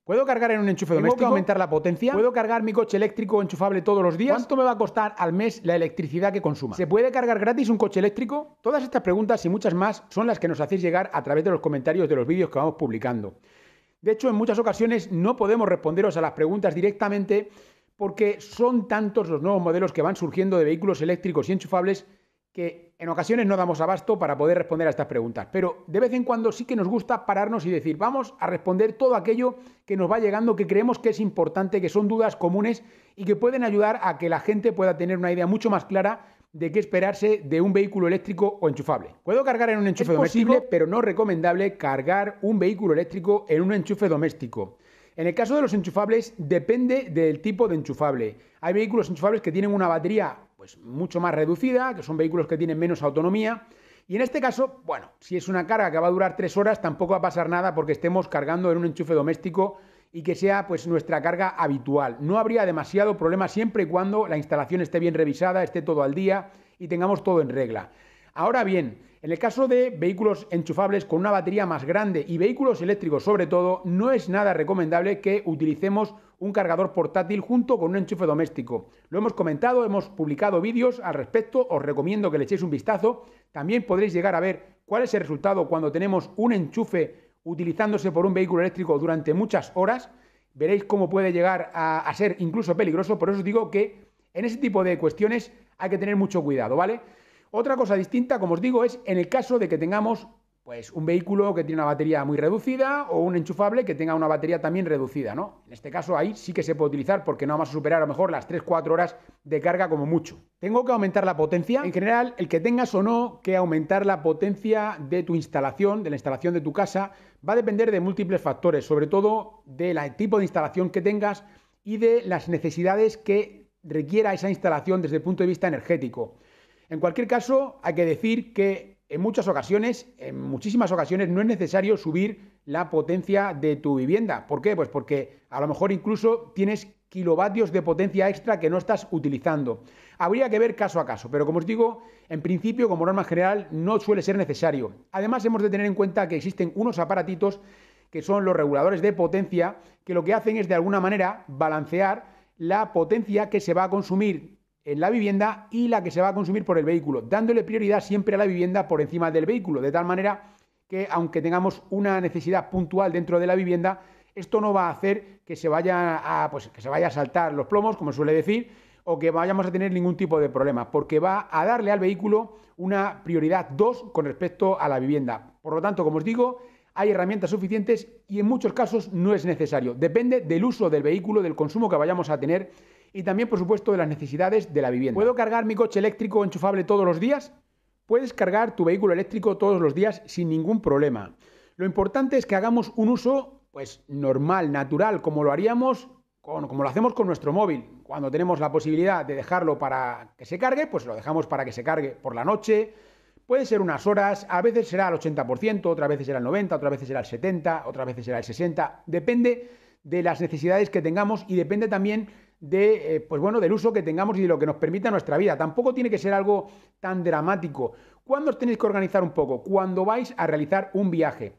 ¿Puedo cargar en un enchufe doméstico? ¿Tengo que aumentar la potencia? ¿Puedo cargar mi coche eléctrico enchufable todos los días? ¿Cuánto me va a costar al mes la electricidad que consuma? ¿Se puede cargar gratis un coche eléctrico? Todas estas preguntas y muchas más son las que nos hacéis llegar a través de los comentarios de los vídeos que vamos publicando. De hecho, en muchas ocasiones no podemos responderos a las preguntas directamente porque son tantos los nuevos modelos que van surgiendo de vehículos eléctricos y enchufables que en ocasiones no damos abasto para poder responder a estas preguntas. Pero de vez en cuando sí que nos gusta pararnos y decir, vamos a responder todo aquello que nos va llegando, que creemos que es importante, que son dudas comunes y que pueden ayudar a que la gente pueda tener una idea mucho más clara de qué esperarse de un vehículo eléctrico o enchufable. ¿Puedo cargar en un enchufe doméstico? Es posible, pero no recomendable cargar un vehículo eléctrico en un enchufe doméstico. En el caso de los enchufables, depende del tipo de enchufable. Hay vehículos enchufables que tienen una batería pues mucho más reducida, que son vehículos que tienen menos autonomía. Y en este caso, bueno, si es una carga que va a durar 3 horas, tampoco va a pasar nada porque estemos cargando en un enchufe doméstico y que sea pues nuestra carga habitual. No habría demasiado problema siempre y cuando la instalación esté bien revisada, esté todo al día y tengamos todo en regla. Ahora bien, en el caso de vehículos enchufables con una batería más grande y vehículos eléctricos sobre todo, no es nada recomendable que utilicemos un cargador portátil junto con un enchufe doméstico. Lo hemos comentado, hemos publicado vídeos al respecto, os recomiendo que le echéis un vistazo. También podréis llegar a ver cuál es el resultado cuando tenemos un enchufe utilizándose por un vehículo eléctrico durante muchas horas. Veréis cómo puede llegar a ser incluso peligroso, por eso os digo que en ese tipo de cuestiones hay que tener mucho cuidado, ¿vale? Otra cosa distinta, como os digo, es en el caso de que tengamos pues un vehículo que tiene una batería muy reducida o un enchufable que tenga una batería también reducida, ¿no? En este caso ahí sí que se puede utilizar porque no vamos a superar a lo mejor las 3-4 horas de carga como mucho. ¿Tengo que aumentar la potencia? En general, el que tengas o no que aumentar la potencia de tu instalación, de la instalación de tu casa, va a depender de múltiples factores, sobre todo del tipo de instalación que tengas y de las necesidades que requiera esa instalación desde el punto de vista energético. En cualquier caso, hay que decir que en muchísimas ocasiones, no es necesario subir la potencia de tu vivienda. ¿Por qué? Pues porque a lo mejor incluso tienes kilovatios de potencia extra que no estás utilizando. Habría que ver caso a caso, pero como os digo, en principio, como norma general, no suele ser necesario. Además, hemos de tener en cuenta que existen unos aparatitos que son los reguladores de potencia, que lo que hacen es de alguna manera balancear la potencia que se va a consumir en la vivienda y la que se va a consumir por el vehículo, dándole prioridad siempre a la vivienda por encima del vehículo, de tal manera que aunque tengamos una necesidad puntual dentro de la vivienda, esto no va a hacer que se vaya a saltar los plomos, como suele decir, o que vayamos a tener ningún tipo de problema, porque va a darle al vehículo una prioridad 2 con respecto a la vivienda. Por lo tanto, como os digo, hay herramientas suficientes y en muchos casos no es necesario. Depende del uso del vehículo, del consumo que vayamos a tener y también, por supuesto, de las necesidades de la vivienda. ¿Puedo cargar mi coche eléctrico enchufable todos los días? Puedes cargar tu vehículo eléctrico todos los días sin ningún problema. Lo importante es que hagamos un uso pues normal, natural, como lo haríamos, como lo hacemos con nuestro móvil. Cuando tenemos la posibilidad de dejarlo para que se cargue, pues lo dejamos para que se cargue por la noche. Puede ser unas horas, a veces será al 80%, otras veces será al 90%, otras veces será al 70%, otras veces será al 60%. Depende de las necesidades que tengamos y depende también del uso que tengamos y de lo que nos permita nuestra vida. Tampoco tiene que ser algo tan dramático. ¿Cuándo os tenéis que organizar un poco? Cuando vais a realizar un viaje.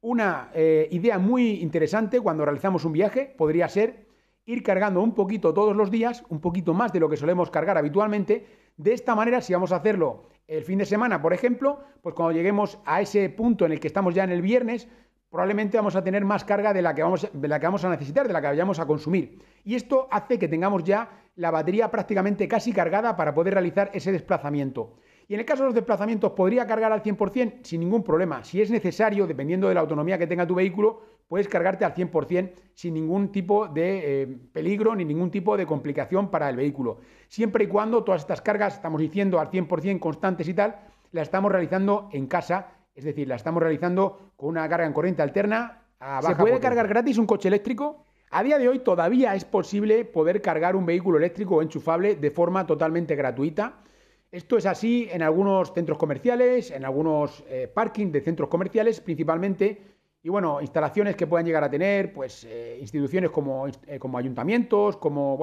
Una idea muy interesante cuando realizamos un viaje podría ser ir cargando un poquito todos los días, un poquito más de lo que solemos cargar habitualmente. De esta manera, si vamos a hacerlo el fin de semana, por ejemplo, pues cuando lleguemos a ese punto en el que estamos ya en el viernes, probablemente vamos a tener más carga de la que vamos a necesitar, de la que vayamos a consumir. Y esto hace que tengamos ya la batería prácticamente casi cargada para poder realizar ese desplazamiento. Y en el caso de los desplazamientos, ¿podría cargar al 100%? Sin ningún problema. Si es necesario, dependiendo de la autonomía que tenga tu vehículo, puedes cargarte al 100% sin ningún tipo de peligro ni ningún tipo de complicación para el vehículo. Siempre y cuando todas estas cargas, estamos diciendo al 100% constantes y tal, las estamos realizando en casa. Es decir, la estamos realizando con una carga en corriente alterna a baja potencia. ¿Se puede cargar gratis un coche eléctrico? A día de hoy todavía es posible poder cargar un vehículo eléctrico o enchufable de forma totalmente gratuita. Esto es así en algunos centros comerciales, en algunos parking de centros comerciales principalmente, y bueno, instalaciones que puedan llegar a tener, pues instituciones como ayuntamientos, como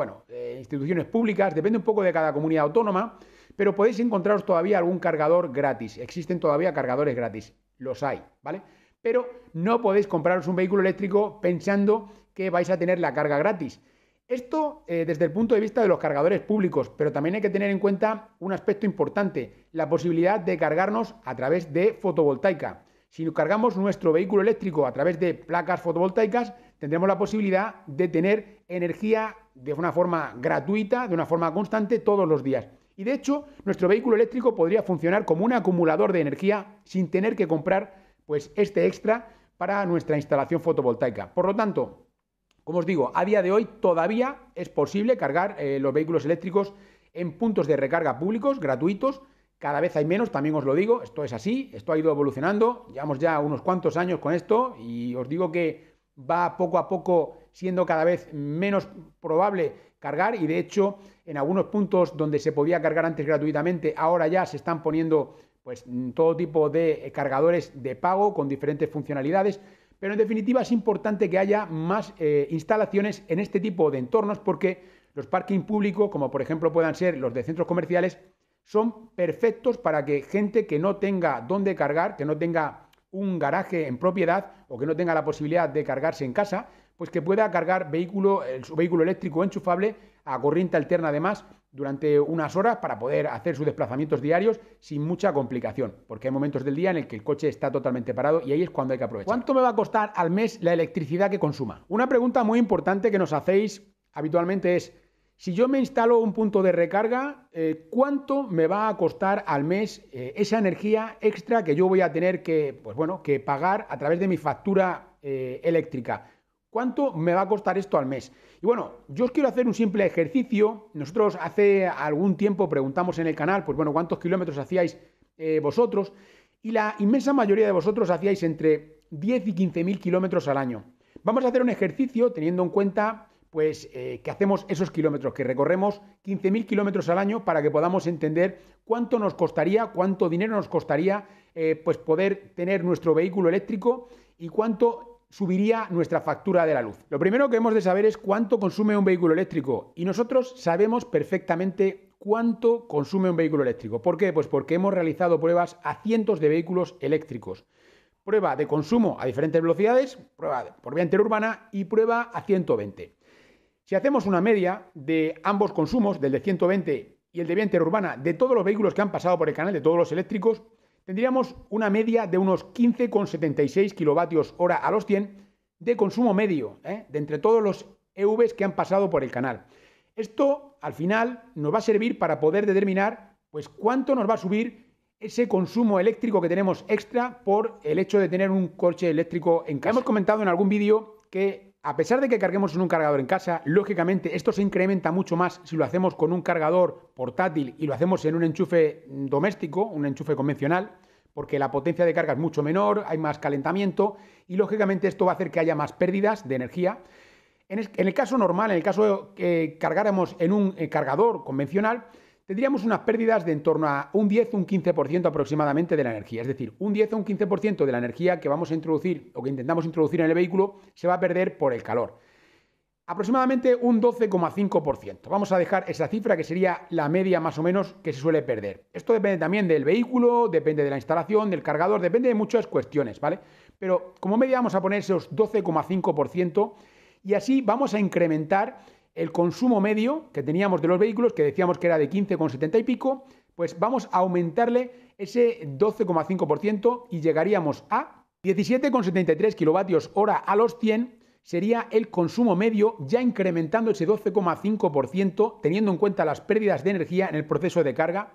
instituciones públicas, depende un poco de cada comunidad autónoma, pero podéis encontraros todavía algún cargador gratis. Existen todavía cargadores gratis, los hay, ¿vale? Pero no podéis compraros un vehículo eléctrico pensando que vais a tener la carga gratis. Esto desde el punto de vista de los cargadores públicos, pero también hay que tener en cuenta un aspecto importante, la posibilidad de cargarnos a través de fotovoltaica. Si cargamos nuestro vehículo eléctrico a través de placas fotovoltaicas, tendremos la posibilidad de tener energía de una forma gratuita, de una forma constante, todos los días. Y de hecho, nuestro vehículo eléctrico podría funcionar como un acumulador de energía sin tener que comprar pues, este extra para nuestra instalación fotovoltaica. Por lo tanto, como os digo, a día de hoy todavía es posible cargar los vehículos eléctricos en puntos de recarga públicos, gratuitos. Cada vez hay menos, también os lo digo, esto es así, esto ha ido evolucionando, llevamos ya unos cuantos años con esto y os digo que va poco a poco siendo cada vez menos probable cargar y de hecho en algunos puntos donde se podía cargar antes gratuitamente, ahora ya se están poniendo pues todo tipo de cargadores de pago con diferentes funcionalidades, pero en definitiva es importante que haya más instalaciones en este tipo de entornos porque los parking públicos, como por ejemplo puedan ser los de centros comerciales, son perfectos para que gente que no tenga dónde cargar, que no tenga un garaje en propiedad o que no tenga la posibilidad de cargarse en casa, pues que pueda cargar su vehículo eléctrico enchufable a corriente alterna además durante unas horas para poder hacer sus desplazamientos diarios sin mucha complicación, porque hay momentos del día en el que el coche está totalmente parado y ahí es cuando hay que aprovechar. ¿Cuánto me va a costar al mes la electricidad que consuma? Una pregunta muy importante que nos hacéis habitualmente es: si yo me instalo un punto de recarga, ¿cuánto me va a costar al mes esa energía extra que yo voy a tener que pagar a través de mi factura eléctrica? ¿Cuánto me va a costar esto al mes? Y bueno, yo os quiero hacer un simple ejercicio. Nosotros hace algún tiempo preguntamos en el canal, pues bueno, ¿cuántos kilómetros hacíais vosotros? Y la inmensa mayoría de vosotros hacíais entre 10 y 15.000 kilómetros al año. Vamos a hacer un ejercicio teniendo en cuenta pues que hacemos esos kilómetros, que recorremos 15.000 kilómetros al año para que podamos entender cuánto nos costaría, cuánto dinero nos costaría pues poder tener nuestro vehículo eléctrico y cuánto subiría nuestra factura de la luz. Lo primero que hemos de saber es cuánto consume un vehículo eléctrico y nosotros sabemos perfectamente cuánto consume un vehículo eléctrico. ¿Por qué? Pues porque hemos realizado pruebas a cientos de vehículos eléctricos. Prueba de consumo a diferentes velocidades, prueba por vía interurbana y prueba a 120. Si hacemos una media de ambos consumos, del de 120 y el de vía interurbana, de todos los vehículos que han pasado por el canal, de todos los eléctricos, tendríamos una media de unos 15,76 kilovatios hora a los 100 de consumo medio, de entre todos los EVs que han pasado por el canal. Esto, al final, nos va a servir para poder determinar pues, cuánto nos va a subir ese consumo eléctrico que tenemos extra por el hecho de tener un coche eléctrico en casa. Hemos comentado en algún vídeo que a pesar de que carguemos en un cargador en casa, lógicamente esto se incrementa mucho más si lo hacemos con un cargador portátil y lo hacemos en un enchufe doméstico, un enchufe convencional, porque la potencia de carga es mucho menor, hay más calentamiento y lógicamente esto va a hacer que haya más pérdidas de energía. En el caso normal, en el caso que cargáramos en un cargador convencional, tendríamos unas pérdidas de en torno a un 10 o un 15% aproximadamente de la energía. Es decir, un 10 o un 15% de la energía que vamos a introducir o que intentamos introducir en el vehículo se va a perder por el calor. Aproximadamente un 12,5%. Vamos a dejar esa cifra que sería la media más o menos que se suele perder. Esto depende también del vehículo, depende de la instalación, del cargador, depende de muchas cuestiones, ¿vale? Pero como media vamos a poner esos 12,5% y así vamos a incrementar el consumo medio que teníamos de los vehículos, que decíamos que era de 15,70 y pico, pues vamos a aumentarle ese 12,5% y llegaríamos a 17,73 kilovatios hora a los 100, sería el consumo medio, ya incrementando ese 12,5%, teniendo en cuenta las pérdidas de energía en el proceso de carga.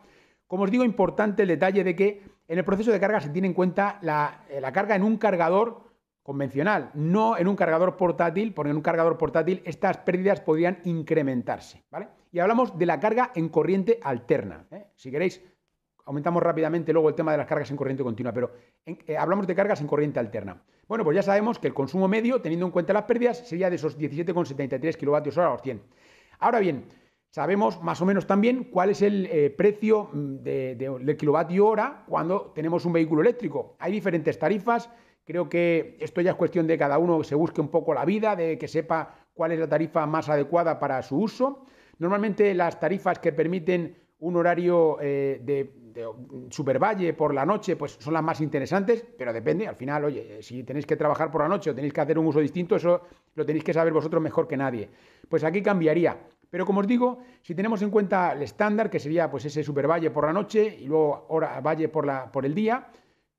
Como os digo, importante el detalle de que en el proceso de carga se tiene en cuenta la carga en un cargador convencional, no en un cargador portátil, porque en un cargador portátil estas pérdidas podrían incrementarse, ¿vale? Y hablamos de la carga en corriente alterna, Si queréis, aumentamos rápidamente luego el tema de las cargas en corriente continua, pero hablamos de cargas en corriente alterna. Bueno, pues ya sabemos que el consumo medio, teniendo en cuenta las pérdidas, sería de esos 17,73 kilovatios hora a los 100. Ahora bien, sabemos más o menos también cuál es el precio del kilovatio hora cuando tenemos un vehículo eléctrico. Hay diferentes tarifas. Creo que esto ya es cuestión de cada uno que se busque un poco la vida, de que sepa cuál es la tarifa más adecuada para su uso. Normalmente las tarifas que permiten un horario de Supervalle por la noche, pues son las más interesantes, pero depende, al final, oye, si tenéis que trabajar por la noche o tenéis que hacer un uso distinto, eso lo tenéis que saber vosotros mejor que nadie. Pues aquí cambiaría. Pero como os digo, si tenemos en cuenta el estándar, que sería pues ese Supervalle por la noche y luego hora valle por el día,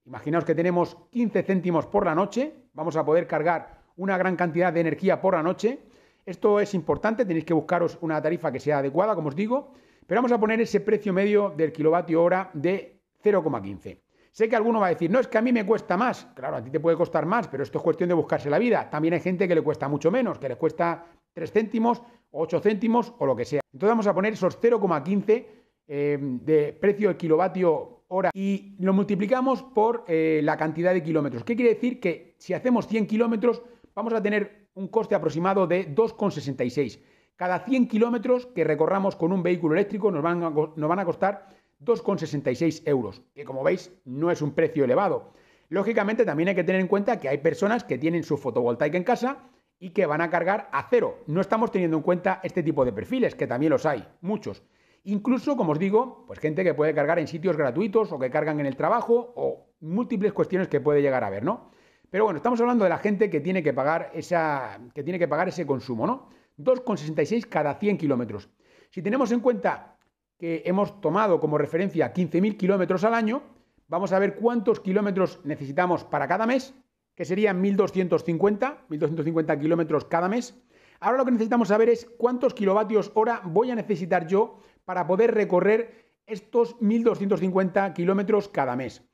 imaginaos que tenemos 15 céntimos por la noche, vamos a poder cargar una gran cantidad de energía por la noche. Esto es importante, tenéis que buscaros una tarifa que sea adecuada, como os digo, pero vamos a poner ese precio medio del kilovatio hora de 0,15. Sé que alguno va a decir, no, es que a mí me cuesta más. Claro, a ti te puede costar más, pero esto es cuestión de buscarse la vida. También hay gente que le cuesta mucho menos, que le cuesta 3 céntimos, 8 céntimos o lo que sea. Entonces vamos a poner esos 0,15 de precio de kilovatio hora y lo multiplicamos por la cantidad de kilómetros. ¿Qué quiere decir? Que si hacemos 100 kilómetros vamos a tener un coste aproximado de 2,66. Cada 100 kilómetros que recorramos con un vehículo eléctrico nos van a costar 2,66 euros, que como veis no es un precio elevado. Lógicamente también hay que tener en cuenta que hay personas que tienen su fotovoltaica en casa y que van a cargar a cero. No estamos teniendo en cuenta este tipo de perfiles, que también los hay, muchos. Incluso, como os digo, pues gente que puede cargar en sitios gratuitos o que cargan en el trabajo o múltiples cuestiones que puede llegar a haber, ¿no? Pero bueno, estamos hablando de la gente que tiene que pagar ese consumo, ¿no? 2,66 cada 100 kilómetros. Si tenemos en cuenta que hemos tomado como referencia 15.000 kilómetros al año, vamos a ver cuántos kilómetros necesitamos para cada mes, que serían 1.250 kilómetros cada mes. Ahora lo que necesitamos saber es cuántos kilovatios hora voy a necesitar yo para poder recorrer estos 1.250 kilómetros cada mes.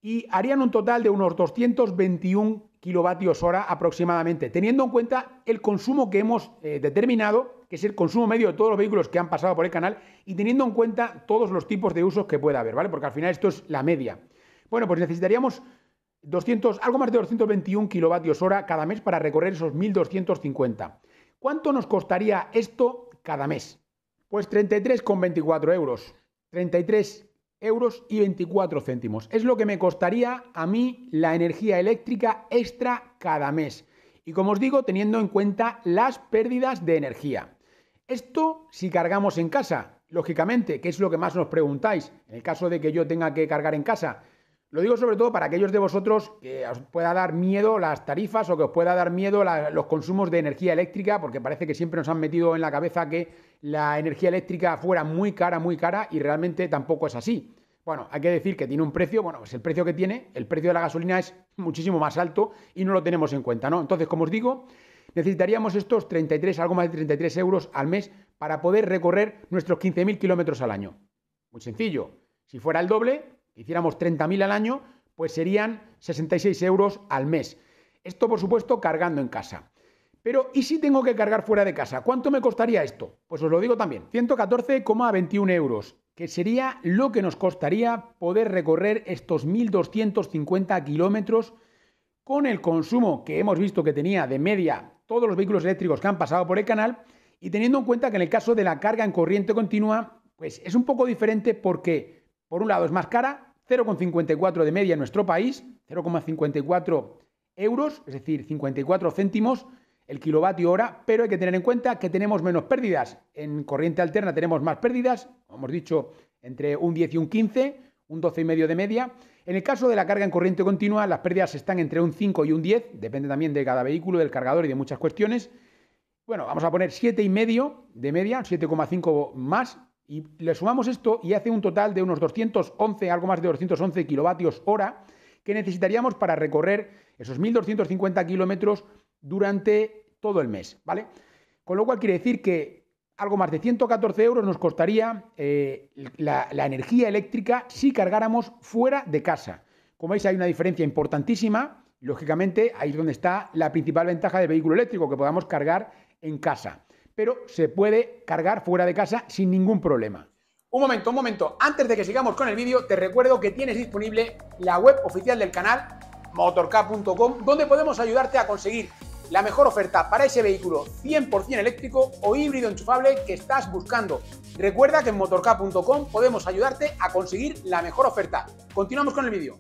Y harían un total de unos 221 kilovatios hora aproximadamente, teniendo en cuenta el consumo que hemos determinado, que es el consumo medio de todos los vehículos que han pasado por el canal, y teniendo en cuenta todos los tipos de usos que pueda haber, ¿vale? Porque al final esto es la media. Bueno, pues necesitaríamos algo más de 221 kilovatios hora cada mes para recorrer esos 1.250. ¿Cuánto nos costaría esto cada mes? Pues 33,24 euros. 33 euros y 24 céntimos. Es lo que me costaría a mí la energía eléctrica extra cada mes. Y como os digo, teniendo en cuenta las pérdidas de energía. Esto si cargamos en casa, lógicamente, que es lo que más nos preguntáis. En el caso de que yo tenga que cargar en casa, lo digo sobre todo para aquellos de vosotros que os pueda dar miedo las tarifas o que os pueda dar miedo los consumos de energía eléctrica, porque parece que siempre nos han metido en la cabeza que la energía eléctrica fuera muy cara y realmente tampoco es así. Bueno, hay que decir que tiene un precio, bueno, pues el precio que tiene, el precio de la gasolina es muchísimo más alto y no lo tenemos en cuenta, ¿no? Entonces, como os digo, necesitaríamos estos algo más de 33 euros al mes para poder recorrer nuestros 15.000 kilómetros al año. Muy sencillo. Si fuera el doble, hiciéramos 30.000 al año, pues serían 66 euros al mes. Esto, por supuesto, cargando en casa. Pero, ¿y si tengo que cargar fuera de casa? ¿Cuánto me costaría esto? Pues os lo digo también, 114,21 euros, que sería lo que nos costaría poder recorrer estos 1.250 kilómetros con el consumo que hemos visto que tenía de media todos los vehículos eléctricos que han pasado por el canal y teniendo en cuenta que en el caso de la carga en corriente continua, pues es un poco diferente porque, por un lado, es más cara, 0,54 de media en nuestro país, 0,54 euros, es decir, 54 céntimos el kilovatio hora, pero hay que tener en cuenta que tenemos menos pérdidas. En corriente alterna tenemos más pérdidas, como hemos dicho, entre un 10 y un 15, un 12,5 de media. En el caso de la carga en corriente continua, las pérdidas están entre un 5 y un 10, depende también de cada vehículo, del cargador y de muchas cuestiones. Bueno, vamos a poner 7,5 de media, 7,5 más, y le sumamos esto y hace un total de unos 211, algo más de 211 kilovatios hora, que necesitaríamos para recorrer esos 1.250 kilómetros durante todo el mes, ¿vale? Con lo cual quiere decir que algo más de 114 euros nos costaría la energía eléctrica si cargáramos fuera de casa. Como veis, hay una diferencia importantísima. Lógicamente, ahí es donde está la principal ventaja del vehículo eléctrico, que podamos cargar en casa. Pero se puede cargar fuera de casa sin ningún problema. Un momento. Antes de que sigamos con el vídeo, te recuerdo que tienes disponible la web oficial del canal, motork.com, donde podemos ayudarte a conseguir la mejor oferta para ese vehículo 100% eléctrico o híbrido enchufable que estás buscando. Recuerda que en motork.com podemos ayudarte a conseguir la mejor oferta. Continuamos con el vídeo.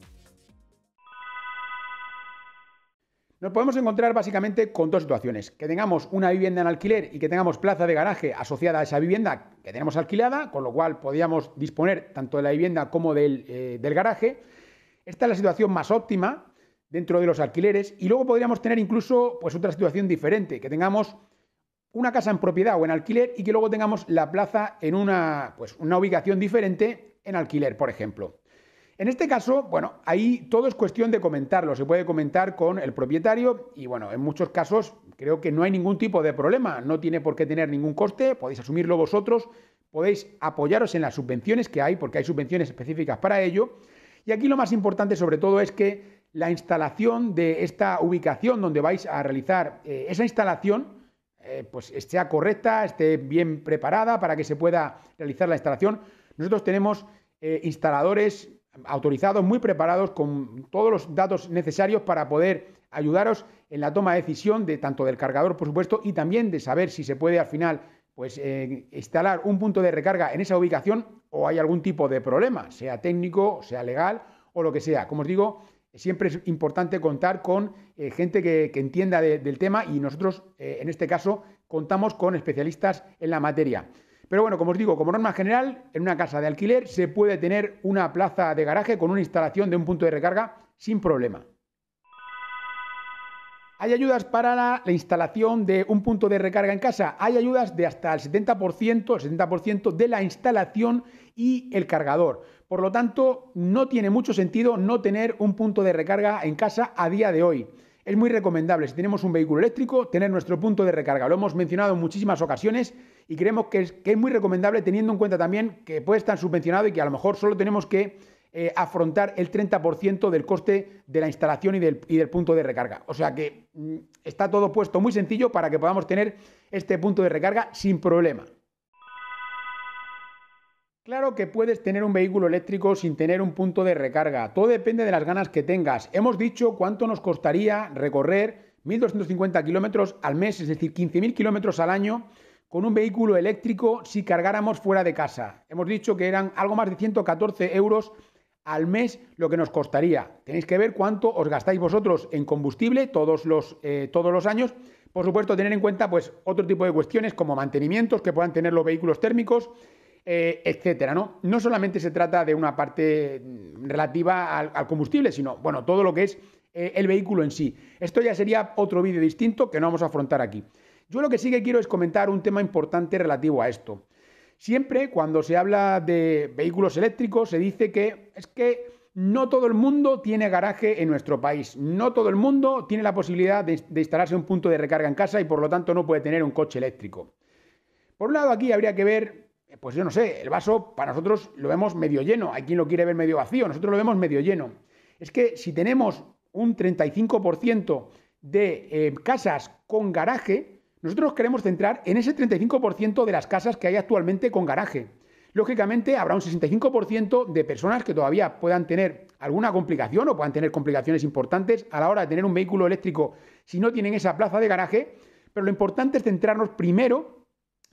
Nos podemos encontrar básicamente con dos situaciones: que tengamos una vivienda en alquiler y que tengamos plaza de garaje asociada a esa vivienda que tenemos alquilada, con lo cual podríamos disponer tanto de la vivienda como del garaje. Esta es la situación más óptima dentro de los alquileres, y luego podríamos tener incluso pues otra situación diferente, que tengamos una casa en propiedad o en alquiler y que luego tengamos la plaza en una ubicación diferente en alquiler, por ejemplo. En este caso, bueno, ahí todo es cuestión de comentarlo. Se puede comentar con el propietario y, bueno, en muchos casos creo que no hay ningún tipo de problema. No tiene por qué tener ningún coste, podéis asumirlo vosotros, podéis apoyaros en las subvenciones que hay, porque hay subvenciones específicas para ello. Y aquí lo más importante sobre todo es que la instalación de esta ubicación donde vais a realizar esa instalación pues sea correcta, esté bien preparada para que se pueda realizar la instalación. Nosotros tenemos instaladores autorizados, muy preparados, con todos los datos necesarios para poder ayudaros en la toma de decisión de tanto del cargador, por supuesto, y también de saber si se puede al final pues instalar un punto de recarga en esa ubicación o hay algún tipo de problema, sea técnico, sea legal o lo que sea. Como os digo, siempre es importante contar con gente que entienda del tema, y nosotros en este caso contamos con especialistas en la materia. Pero bueno, como os digo, como norma general, en una casa de alquiler se puede tener una plaza de garaje con una instalación de un punto de recarga sin problema. ¿Hay ayudas para la instalación de un punto de recarga en casa? Hay ayudas de hasta el 70% de la instalación y el cargador. Por lo tanto, no tiene mucho sentido no tener un punto de recarga en casa a día de hoy. Es muy recomendable, si tenemos un vehículo eléctrico, tener nuestro punto de recarga. Lo hemos mencionado en muchísimas ocasiones y creemos que es muy recomendable, teniendo en cuenta también que puede estar subvencionado y que a lo mejor solo tenemos que afrontar el 30% del coste de la instalación y del punto de recarga. O sea que está todo puesto muy sencillo para que podamos tener este punto de recarga sin problema. Claro que puedes tener un vehículo eléctrico sin tener un punto de recarga. Todo depende de las ganas que tengas. Hemos dicho cuánto nos costaría recorrer 1.250 kilómetros al mes, es decir, 15.000 kilómetros al año, con un vehículo eléctrico si cargáramos fuera de casa. Hemos dicho que eran algo más de 114 euros al mes lo que nos costaría. Tenéis que ver cuánto os gastáis vosotros en combustible todos los años. Por supuesto, tener en cuenta pues otro tipo de cuestiones como mantenimientos que puedan tener los vehículos térmicos, etcétera, ¿no? No solamente se trata de una parte relativa al combustible, sino, bueno, todo lo que es el vehículo en sí. Esto ya sería otro vídeo distinto que no vamos a afrontar aquí. Yo lo que sí que quiero es comentar un tema importante relativo a esto. Siempre cuando se habla de vehículos eléctricos se dice que es que no todo el mundo tiene garaje en nuestro país, no todo el mundo tiene la posibilidad de instalarse un punto de recarga en casa y por lo tanto no puede tener un coche eléctrico. Por un lado, aquí habría que ver, pues yo no sé, el vaso para nosotros lo vemos medio lleno, hay quien lo quiere ver medio vacío, nosotros lo vemos medio lleno. Es que si tenemos un 35% de casas con garaje, nosotros nos queremos centrar en ese 35% de las casas que hay actualmente con garaje. Lógicamente habrá un 65% de personas que todavía puedan tener alguna complicación o puedan tener complicaciones importantes a la hora de tener un vehículo eléctrico si no tienen esa plaza de garaje, pero lo importante es centrarnos primero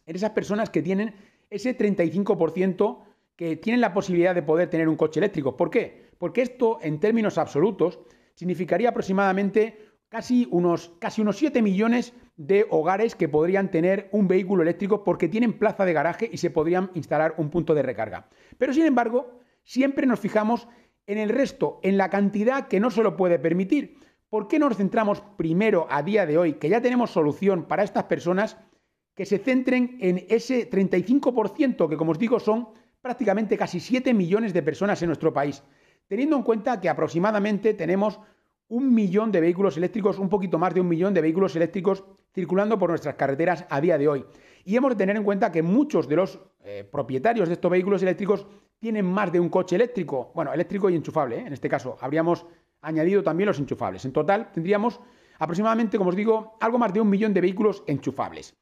en esas personas que tienen ese 35% que tienen la posibilidad de poder tener un coche eléctrico. ¿Por qué? Porque esto, en términos absolutos, significaría aproximadamente casi unos 7 millones de hogares que podrían tener un vehículo eléctrico porque tienen plaza de garaje y se podrían instalar un punto de recarga. Pero, sin embargo, siempre nos fijamos en el resto, en la cantidad que no se lo puede permitir. ¿Por qué no nos centramos primero, a día de hoy, que ya tenemos solución para estas personas, que se centren en ese 35%, que, como os digo, son prácticamente casi 7 millones de personas en nuestro país, teniendo en cuenta que aproximadamente tenemos 1 millón de vehículos eléctricos, un poquito más de 1 millón de vehículos eléctricos circulando por nuestras carreteras a día de hoy? Y hemos de tener en cuenta que muchos de los propietarios de estos vehículos eléctricos tienen más de un coche eléctrico, bueno, eléctrico y enchufable, en este caso habríamos añadido también los enchufables. En total tendríamos aproximadamente, como os digo, algo más de 1 millón de vehículos enchufables.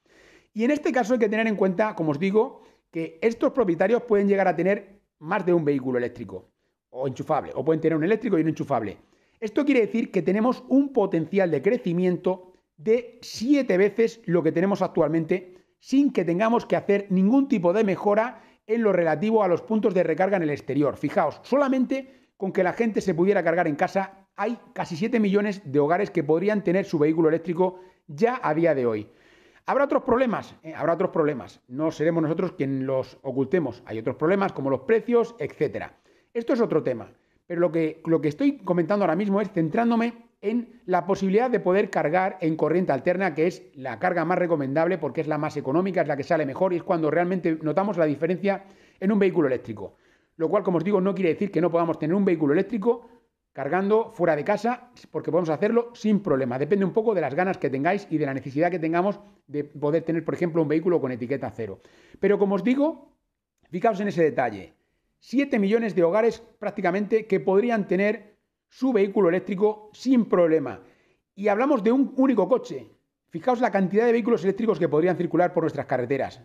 Y en este caso hay que tener en cuenta, como os digo, que estos propietarios pueden llegar a tener más de un vehículo eléctrico o enchufable, o pueden tener un eléctrico y un enchufable. Esto quiere decir que tenemos un potencial de crecimiento de 7 veces lo que tenemos actualmente, sin que tengamos que hacer ningún tipo de mejora en lo relativo a los puntos de recarga en el exterior. Fijaos, solamente con que la gente se pudiera cargar en casa hay casi 7 millones de hogares que podrían tener su vehículo eléctrico ya a día de hoy. ¿Habrá otros problemas? Habrá otros problemas. No seremos nosotros quien los ocultemos. Hay otros problemas como los precios, etc. Esto es otro tema. Pero lo que estoy comentando ahora mismo es centrándome en la posibilidad de poder cargar en corriente alterna, que es la carga más recomendable porque es la más económica, es la que sale mejor y es cuando realmente notamos la diferencia en un vehículo eléctrico. Lo cual, como os digo, no quiere decir que no podamos tener un vehículo eléctrico cargando fuera de casa, porque podemos hacerlo sin problema. Depende un poco de las ganas que tengáis y de la necesidad que tengamos de poder tener, por ejemplo, un vehículo con etiqueta cero. Pero como os digo, fijaos en ese detalle. 7 millones de hogares prácticamente que podrían tener su vehículo eléctrico sin problema. Y hablamos de un único coche. Fijaos la cantidad de vehículos eléctricos que podrían circular por nuestras carreteras.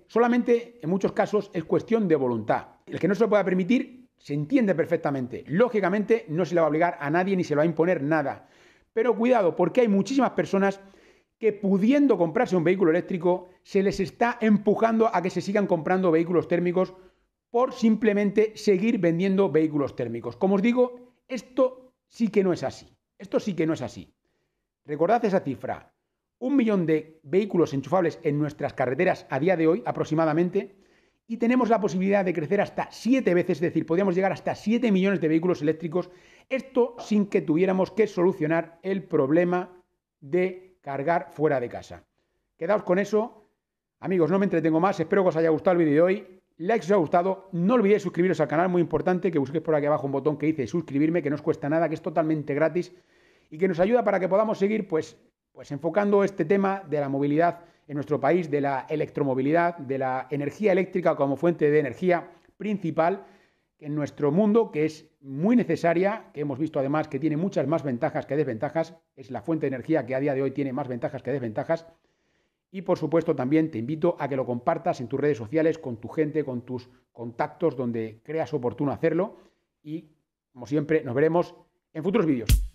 Solamente, en muchos casos, es cuestión de voluntad. El que no se lo pueda permitir se entiende perfectamente. Lógicamente, no se le va a obligar a nadie ni se le va a imponer nada. Pero cuidado, porque hay muchísimas personas que, pudiendo comprarse un vehículo eléctrico, se les está empujando a que se sigan comprando vehículos térmicos por simplemente seguir vendiendo vehículos térmicos. Como os digo, esto sí que no es así. Esto sí que no es así. Recordad esa cifra. 1 millón de vehículos enchufables en nuestras carreteras a día de hoy, aproximadamente, y tenemos la posibilidad de crecer hasta 7 veces, es decir, podríamos llegar hasta 7 millones de vehículos eléctricos, esto sin que tuviéramos que solucionar el problema de cargar fuera de casa. Quedaos con eso. Amigos, no me entretengo más, espero que os haya gustado el vídeo de hoy. Like si os ha gustado, no olvidéis suscribiros al canal, muy importante, que busquéis por aquí abajo un botón que dice suscribirme, que no os cuesta nada, que es totalmente gratis y que nos ayuda para que podamos seguir pues enfocando este tema de la movilidad en nuestro país, de la electromovilidad, de la energía eléctrica como fuente de energía principal en nuestro mundo, que es muy necesaria, que hemos visto además que tiene muchas más ventajas que desventajas, es la fuente de energía que a día de hoy tiene más ventajas que desventajas. Y por supuesto también te invito a que lo compartas en tus redes sociales, con tu gente, con tus contactos, donde creas oportuno hacerlo. Y como siempre, nos veremos en futuros vídeos.